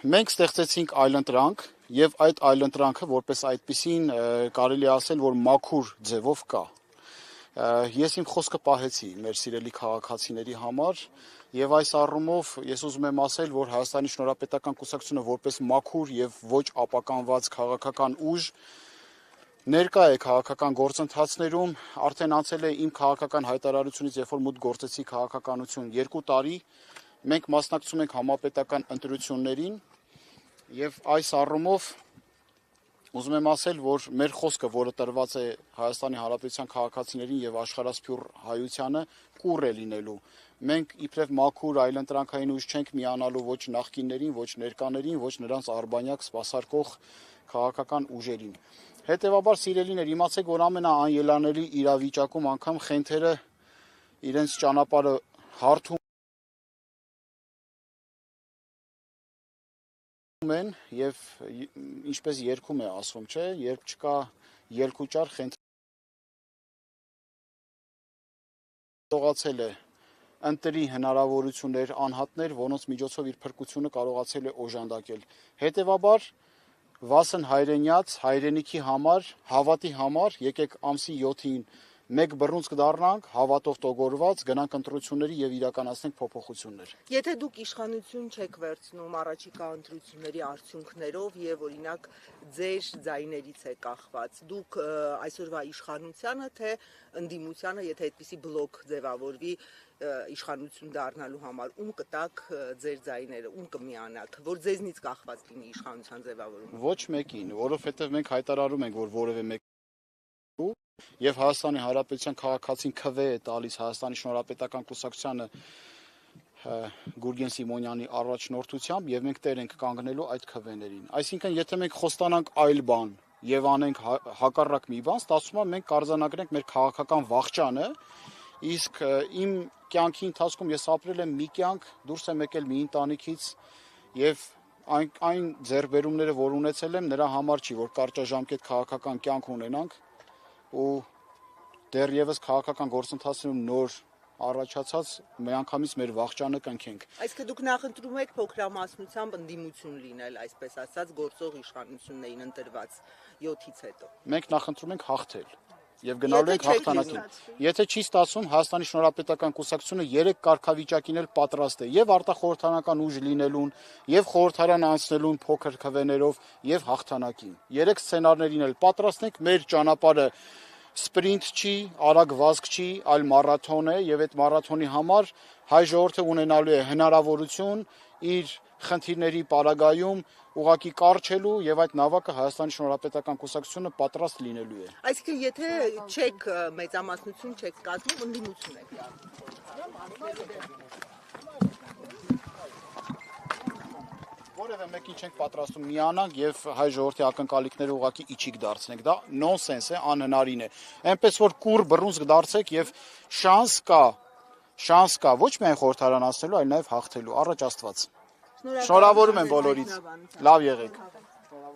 Մենք ստեղծեցինք այլընտրանք եւ այդ այլընտրանքը որպես այդպիսին կարելի ասել, որ մաքուր ձևով կա։ Ես իմ խոսքը պահեցի մեր սիրելի քաղաքացիների համար եւ այս առումով ես ուզում եմ ասել, որ Հայաստանի Շնորհապետական կուսակցությունը որպես մաքուր եւ ոչ ապականված քաղաքական ուժ ներկա է քաղաքական գործընթացներում, արդեն անցել է իմ քաղաքական հայտարարությունից, երբ որ մուտք գործեցի քաղաքականություն 2 տարի, մենք մասնակցում ենք համապետական ընտրություններին եւ այս առումով ուզում եմ ասել, որ մեր խոսքը, որը տրված է Հայաստանի Հանրապետության քաղաքացիներին եւ աշխարհասփյուռ հայությանը, կուռ է լինելու։ Մենք իբրև մաքուր այլընտրանքային ուժ չենք միանալու ոչ նախկիններին, ոչ ներկաներին, ոչ նրանց արբանյակ սպասարկող քաղաքական ուժերին։ Հետևաբար, սիրելիներ, իմացեք, որ ամենաանելանելի իրավիճակում անգամ խենթերը իրենց ճանապարհը հարթում են եւ ինչպես երգում է ասում, չէ, երբ չկա ելքուճար խենթ կարողացել է ընտրի հնարավորություններ անհատներ, որոնց միջոցով իր փրկությունը կարողացել է օժանդակել։ Հետևաբար Վասն հայրենյաց, հայրենիքի համար, հավատի համար, եկեք ամսի 7-ին մեկ բռունցք դառնանք, հավատով տոգորված, գնանք ընտրությունների եւ իրականացնենք փոփոխություններ։ Եթե դուք իշխանություն չեք վերցնում առաջիկա ընտրությունների արդյունքներով եւ օրինակ ձեր ձայներից է կախված, դուք այսօրվա իշխանությանը թե ընդդիմությանը, եթե այդպիսի բլոկ ձևավորվի իշխանություն դառնալու համար, ում կտակ ձեր ձայները, ում կմիանաք, որ ձեզնից կախված լինի իշխանության ձևավորումը։ Ոչ մեկին, որովհետեւ մենք հայտարարում ենք, որ որևէ մեկ եւ Հայաստանի Հանրապետության քաղաքացին քվե է տալիս Հայաստանի Շնորհապետական կուսակցությանը Գուրգեն Սիմոնյանի առաջնորդությամբ եւ մենք տեր ենք կանգնելու այդ քվեներին։ Այսինքն, եթե մենք խոստանանք այլ բան եւ անենք հակառակ մի բան, ստացվում է մենք կարձանագրենք մեր քաղաքական վախճանը, իսկ իմ կյանքի ընթացքում ես ապրել եմ մի կյանք, դուրս եմ եկել մի ընտանիքից եւ այն ձեռբերումները, որ ունեցել եմ, նրա համար չի, որ կարճաժամկետ քաղաքական կյանք ունենանք ու դեռևս քաղաքական գործընթացներում նոր առաջացած միանգամից մեր վախճանը կնքենք։ Այսինքն դուք նախընտրում եք փոքրամասնությամբ ընդդիմություն լինել, այսպես ասած, գործող իշխանություններին ընտրված 7-ից հետո։ Մենք նախընտրում ենք հաղթել եւ գնալու ենք հաղթանակին։ Եթե չի ստացվում, Հայաստանի Շնորհապետական կուսակցությունը 3 կարգավիճակին էլ պատրաստ է եւ արտախորհրդանական ուժ լինելուն, եւ խորհրդարան անցնելուն փոքր քվեներով եւ հաղթանակին։ 3 սցենարներին էլ պատրաստ ենք, մեր ճանապարհը սպրինտ չի, արագ վազք չի, այլ մարաթոն է եւ այդ մարաթոնի համար հայ ժողովուրդը ունենալու է հնարավորություն իր խնդիրների պարագայում ուղղակի կարճելու եւ այդ նավակը Հայաստանի Շնորհապետական կուսակցությունը պատրաստ լինելու է։ Այսինքն, եթե չեք մեծամասնություն չեք կազմում, ընդդիմություն եք որևէ մեկին չենք պատրաստում միանանք եւ հայ ժողովրդի ակնկալիքները ուղղակի իջիկ դարձնենք, դա նոնսենս է, անհնարին է։ Այնպես որ կուռ բռունցք դարձեք եւ շանս կա ոչ միայն խորհրդարան անցնելու, այլ նաեւ հաղթելու, առաջ Աստված։ Շնորհավորում եմ բոլորից։ Լավ եղեք։